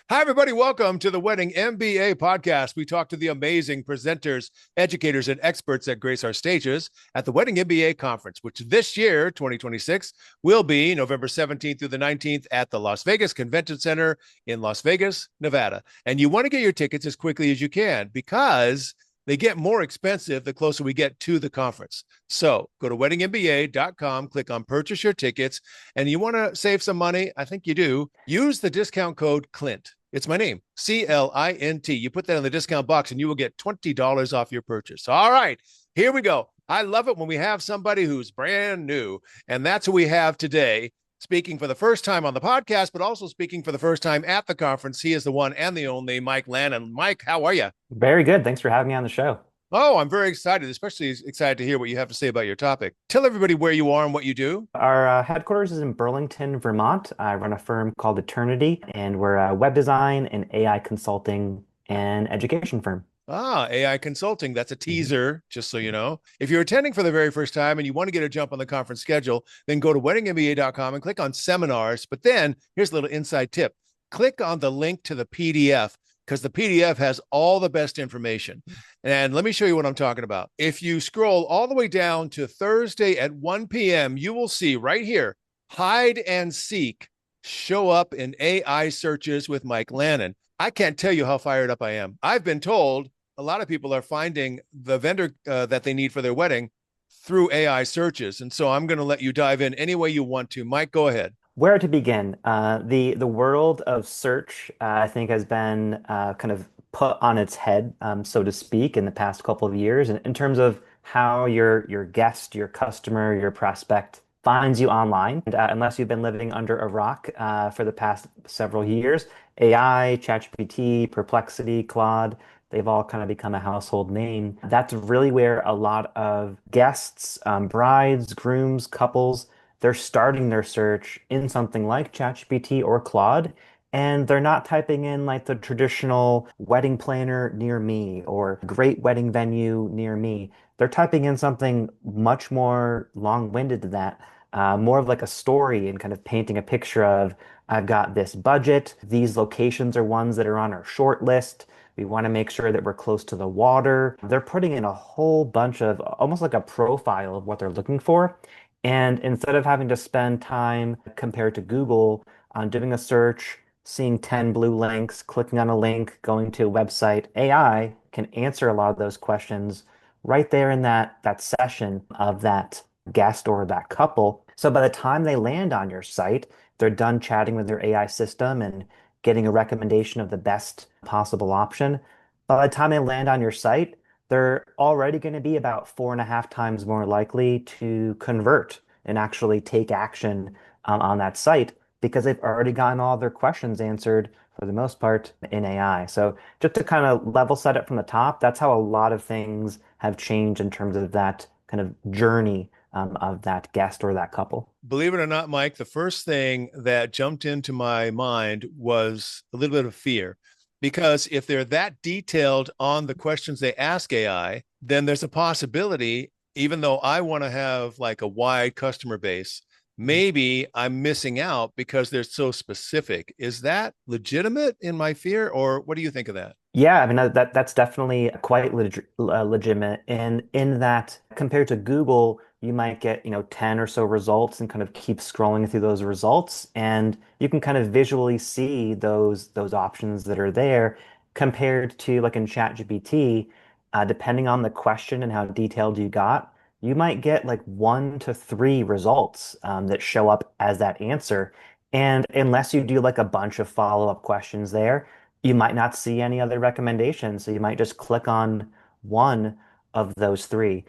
Hi, everybody. Welcome to the Wedding MBA podcast. We talk to the amazing presenters, educators, and experts that grace our stages at the Wedding MBA conference, which this year, 2026, will be November 17th through the 19th at the Las Vegas Convention Center in Las Vegas, Nevada. And you want to get your tickets as quickly as you can because they get more expensive the closer we get to the conference. So go to weddingmba.com, click on purchase your tickets, and you want to save some money. I think you do. Use the discount code CLINT. It's my name, CLINT. You put that in the discount box and you will get $20 off your purchase. All right, here we go. I love it when we have somebody who's brand new, and that's who we have today. Speaking for the first time on the podcast, but also speaking for the first time at the conference. He is the one and the only Mike Lannen. Mike, how are you? Very good. Thanks for having me on the show. Oh, I'm very excited, especially excited to hear what you have to say about your topic. Tell everybody where you are and what you do. Our headquarters is in Burlington, Vermont. I run a firm called Eternity, and we're a web design and AI consulting and education firm. Ah, AI consulting. That's a Mhm. teaser, just so you know. If you're attending for the very first time and you want to get a jump on the conference schedule, then go to weddingmba.com and click on seminars. But then here's a little inside tip. Click on the link to the PDF because the PDF has all the best information. And let me show you what I'm talking about. If you scroll all the way down to Thursday at 1 p.m., you will see right here, hide and seek show up in AI searches with Mike Lannen. I can't tell you how fired up I am. I've been told a lot of people are finding the vendor that they need for their wedding through AI searches. And so I'm going to let you dive in any way you want to. Mike, go ahead. Where to begin? The world of search, I think, has been kind of put on its head, so to speak, in the past couple of years, in terms of how your guest, your customer, your prospect finds you online. And, unless you've been living under a rock for the past several years, AI, ChatGPT, Perplexity, Claude, they've all kind of become a household name. That's really where a lot of guests, brides, grooms, couples they're starting their search in something like ChatGPT or Claude, and they're not typing in like the traditional wedding planner near me or great wedding venue near me. They're typing in something much more long-winded than that, more of like a story and kind of painting a picture of, I've got this budget. These locations are ones that are on our short list. We want to make sure that we're close to the water. They're putting in a whole bunch of almost like a profile of what they're looking for. And instead of having to spend time compared to Google on doing a search, seeing 10 blue links, clicking on a link, going to a website, AI can answer a lot of those questions right there in that session of that guest or that couple. So by the time they land on your site, they're done chatting with their AI system and getting a recommendation of the best possible option. By the time they land on your site, they're already going to be about 4.5 times more likely to convert and actually take action on that site because they've already gotten all their questions answered for the most part in AI. So just to kind of level set it from the top, that's how a lot of things have changed in terms of that kind of journey of that guest or that couple. Believe it or not, Mike, the first thing that jumped into my mind was a little bit of fear. Because if they're that detailed on the questions they ask AI, then there's a possibility, even though I want to have like a wide customer base, maybe I'm missing out because they're so specific. Is that legitimate in my fear, or what do you think of that? Yeah, I mean that's definitely quite legitimate, and in that compared to Google, you might get 10 or so results and kind of keep scrolling through those results, and you can kind of visually see those options that are there compared to like in ChatGPT, depending on the question and how detailed you got, you might get like 1 to 3 results that show up as that answer, and unless you do like a bunch of follow-up questions there you might not see any other recommendations. So you might just click on one of those three.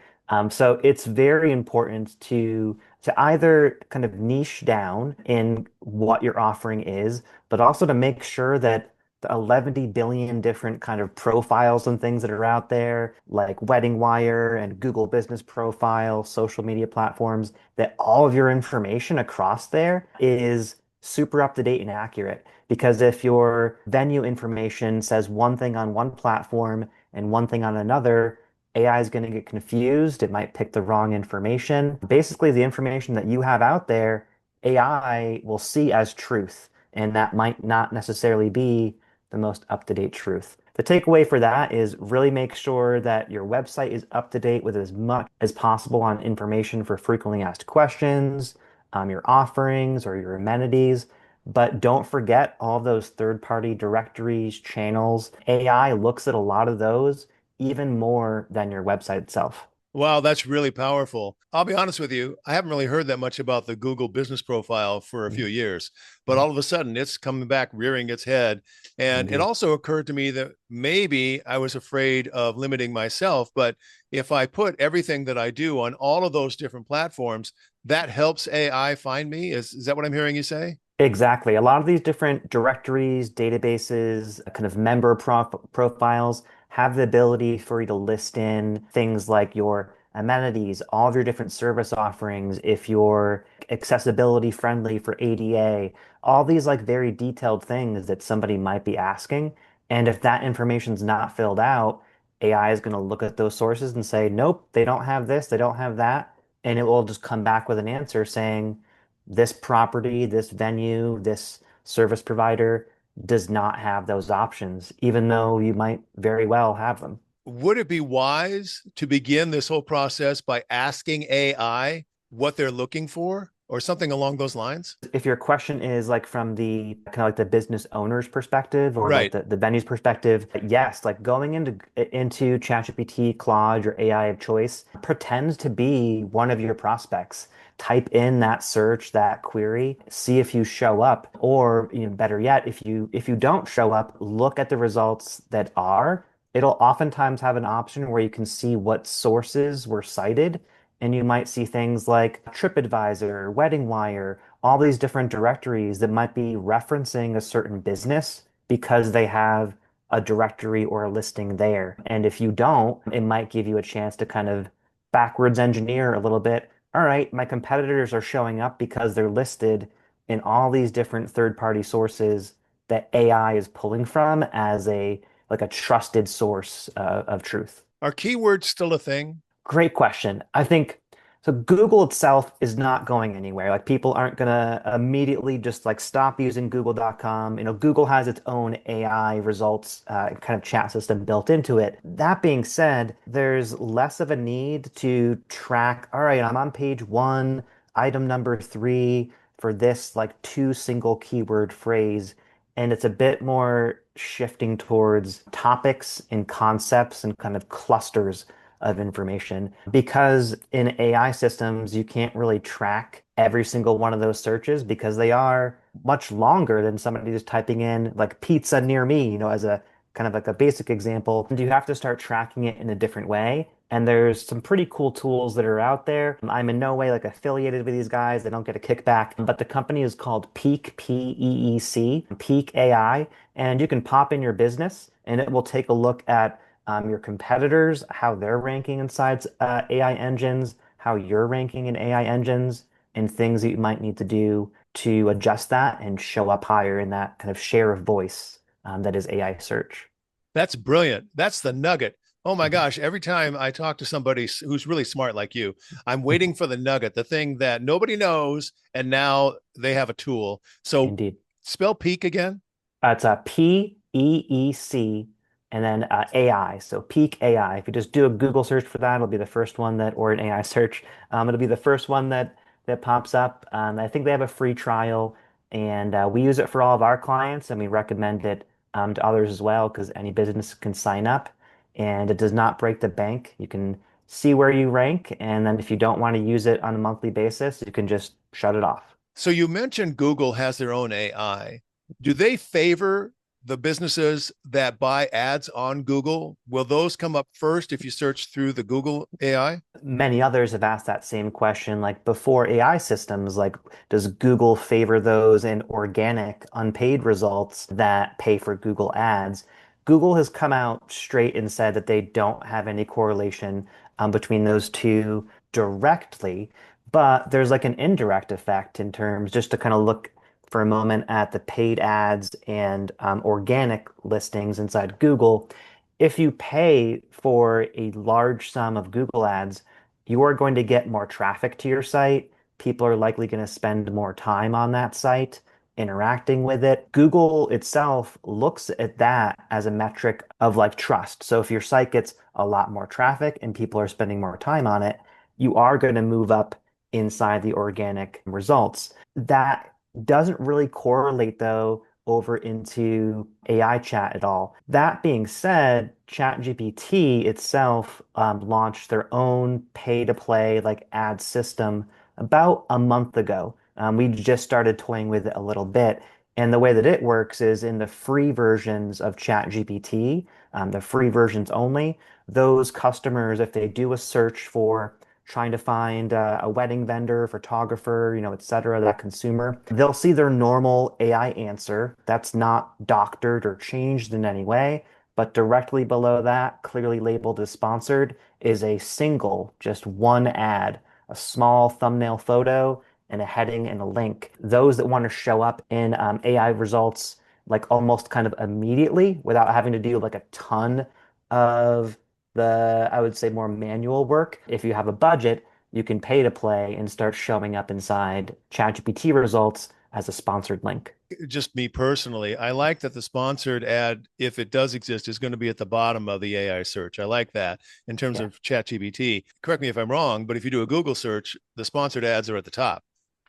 So it's very important to either kind of niche down in what your offering is, but also to make sure that the 11 billion different kind of profiles and things that are out there, like Wedding Wire and Google Business Profile, social media platforms, that all of your information across there is super up to date and accurate. Because if your venue information says one thing on one platform and one thing on another, AI is going to get confused. It might pick the wrong information. Basically, the information that you have out there, AI will see as truth. And that might not necessarily be the most up-to-date truth. The takeaway for that is really make sure that your website is up to date with as much as possible on information for frequently asked questions, your offerings or your amenities. But don't forget all those third-party directories, channels. AI looks at a lot of those even more than your website itself. Wow, that's really powerful. I'll be honest with you, I haven't really heard that much about the Google business profile for a few Mhm. years, but Mhm. all of a sudden it's coming back rearing its head. And it Indeed. also occurred to me that maybe I was afraid of limiting myself, but if I put everything that I do on all of those different platforms, that helps AI find me. Is that what I'm hearing you say? Exactly. A lot of these different directories, databases, kind of profiles have the ability for you to list in things like your amenities, all of your different service offerings, if you're accessibility friendly for ADA, all these like very detailed things that somebody might be asking. And if that information's not filled out, AI is going to look at those sources and say, nope, they don't have this, they don't have that. And it will just come back with an answer saying, this property, this venue, this service provider does not have those options, even though you might very well have them. Would it be wise to begin this whole process by asking AI what they're looking for or something along those lines? If your question is like from the kind of like the business owner's perspective or like Right. the venue's perspective, yes, like going into ChatGPT, Claude, your AI of choice, pretend to be one of your prospects. Type in that search, that query, see if you show up, or better yet, if you don't show up, look at the results that are. It'll oftentimes have an option where you can see what sources were cited and you might see things like TripAdvisor, Wedding Wire, all these different directories that might be referencing a certain business because they have a directory or a listing there. And if you don't, it might give you a chance to kind of backwards engineer a little bit. All right, my competitors are showing up because they're listed in all these different third-party sources that AI is pulling from as a like a trusted source of truth. Are keywords still a thing? Great question. I think so. Google itself is not going anywhere. Like people aren't gonna immediately just like stop using Google.com. Google has its own AI results kind of chat system built into it. That being said, there's less of a need to track, all right, I'm on page one, item number three for this like two single keyword phrase. And it's a bit more shifting towards topics and concepts and kind of clusters of information because in AI systems, you can't really track every single one of those searches because they are much longer than somebody just typing in like pizza near me, as a kind of like a basic example. And you have to start tracking it in a different way. And there's some pretty cool tools that are out there. I'm in no way like affiliated with these guys. They don't get a kickback, but the company is called Peak, P-E-E-C, Peak AI. And you can pop in your business and it will take a look at your competitors, how they're ranking inside AI engines, how you're ranking in AI engines, and things that you might need to do to adjust that and show up higher in that kind of share of voice that is AI search. That's brilliant. That's the nugget. Oh my Mhm. gosh. Every time I talk to somebody who's really smart like you, I'm waiting for the nugget, the thing that nobody knows. And now they have a tool. So Indeed. spell peak again. It's a Peec and then AI. So Peak AI. If you just do a Google search for that, it'll be the first one that, or an AI search, it'll be the first one that pops up. I think they have a free trial, and we use it for all of our clients, and we recommend it to others as well because any business can sign up, and it does not break the bank. You can see where you rank, and then if you don't want to use it on a monthly basis, you can just shut it off. So you mentioned Google has their own AI. Do they favor the businesses that buy ads on Google? Will those come up first if you search through the Google AI? Many others have asked that same question, like before AI systems, like does Google favor those in organic, unpaid results that pay for Google ads? Google has come out straight and said that they don't have any correlation between those two directly, but there's like an indirect effect in terms, just to kind of look for a moment at the paid ads and organic listings inside Google. If you pay for a large sum of Google ads, you are going to get more traffic to your site. People are likely going to spend more time on that site. interacting with it. Google itself looks at that as a metric of like trust. So if your site gets a lot more traffic and people are spending more time on it, you are going to move up inside the organic results. That doesn't really correlate though over into AI chat at all. That being said, ChatGPT itself launched their own pay-to-play like ad system about a month ago. We just started toying with it a little bit. And the way that it works is in the free versions of ChatGPT, the free versions only, those customers, if they do a search for trying to find a wedding vendor, photographer, et cetera, that consumer, they'll see their normal AI answer that's not doctored or changed in any way. But directly below that, clearly labeled as sponsored, is a single, just one ad, a small thumbnail photo and a heading and a link. Those that want to show up in AI results like almost kind of immediately without having to do like a ton of I would say, more manual work. If you have a budget, you can pay to play and start showing up inside ChatGPT results as a sponsored link. Just me personally, I like that the sponsored ad, if it does exist, is going to be at the bottom of the AI search. I like that in terms Yeah, of ChatGPT. Correct me if I'm wrong, but if you do a Google search, the sponsored ads are at the top.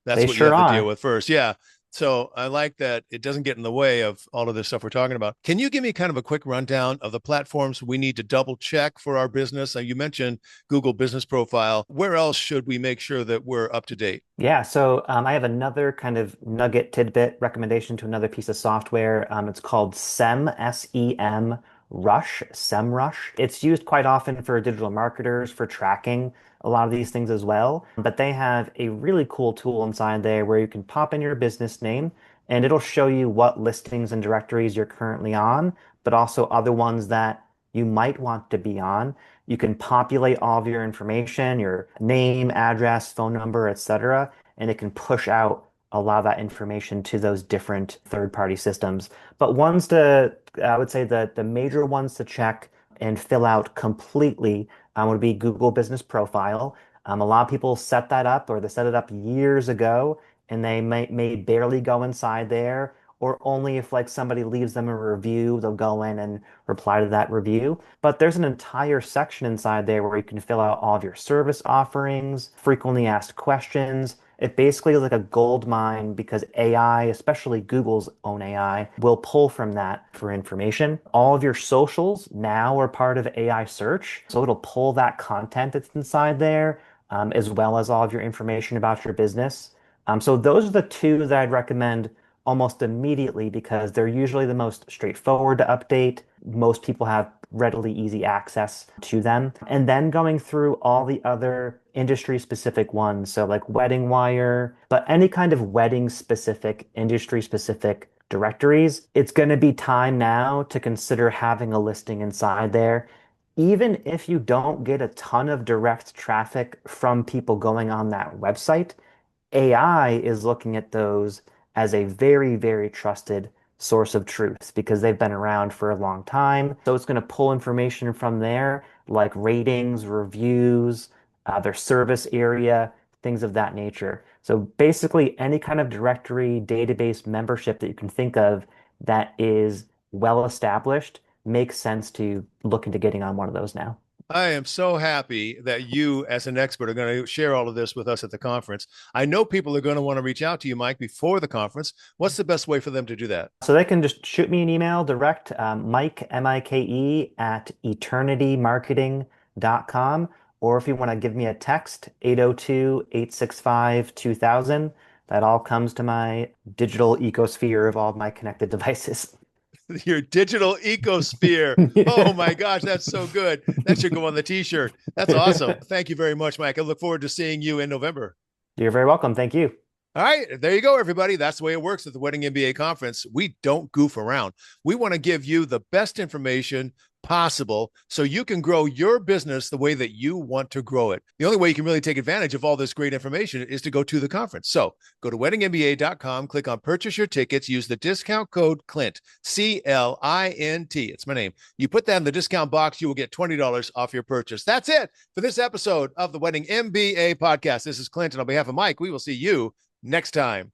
That's they what you sure have to deal are. with first. Yeah. So I like that it doesn't get in the way of all of this stuff we're talking about. Can you give me kind of a quick rundown of the platforms we need to double check for our business? You mentioned Google Business Profile. Where else should we make sure that we're up to date? Yeah, so I have another kind of nugget tidbit recommendation to another piece of software. It's called SEM Rush, SEMrush. It's used quite often for digital marketers for tracking a lot of these things as well. But they have a really cool tool inside there where you can pop in your business name and it'll show you what listings and directories you're currently on, but also other ones that you might want to be on. You can populate all of your information, your name, address, phone number, etc., and it can push out a lot of that information to those different third-party systems. But I would say the major ones to check and fill out completely would be Google Business Profile. A lot of people set that up or they set it up years ago and they may barely go inside there, or only if like somebody leaves them a review, they'll go in and reply to that review. But there's an entire section inside there where you can fill out all of your service offerings, frequently asked questions. It basically is like a gold mine because AI, especially Google's own AI, will pull from that for information. All of your socials now are part of AI search. So it'll pull that content that's inside there, as well as all of your information about your business. So those are the two that I'd recommend almost immediately because they're usually the most straightforward to update. Most people have readily easy access to them. And then going through all the other industry specific ones, so like Wedding Wire, but any kind of wedding specific, industry specific directories, it's going to be time now to consider having a listing inside there. Even if you don't get a ton of direct traffic from people going on that website, AI is looking at those as a very, very trusted source of truth because they've been around for a long time. So it's going to pull information from there, like ratings, reviews, their service area, things of that nature. So basically, any kind of directory database membership that you can think of that is well established makes sense to look into getting on one of those now. I am so happy that you, as an expert, are going to share all of this with us at the conference. I know people are going to want to reach out to you, Mike, before the conference. What's the best way for them to do that? So they can just shoot me an email direct, Mike, Mike, at eternitymarketing.com. Or if you want to give me a text, 802-865-2000. That all comes to my digital ecosphere of all of my connected devices. Your digital ecosphere. Oh my gosh, that's so good. That should go on the t-shirt. That's awesome. Thank you very much, Mike. I look forward to seeing you in November. You're very welcome. Thank you. All right, there you go, everybody. That's the way it works at the Wedding MBA conference. We don't goof around. We want to give you the best information possible so you can grow your business the way that you want to grow it. The only way you can really take advantage of all this great information is to go to the conference. So go to weddingmba.com, click on purchase your tickets, use the discount code CLINT, C-L-I-N-T. It's my name. You put that in the discount box, you will get $20 off your purchase. That's it for this episode of the Wedding MBA podcast. This is Clint, and on behalf of Mike, we will see you next time.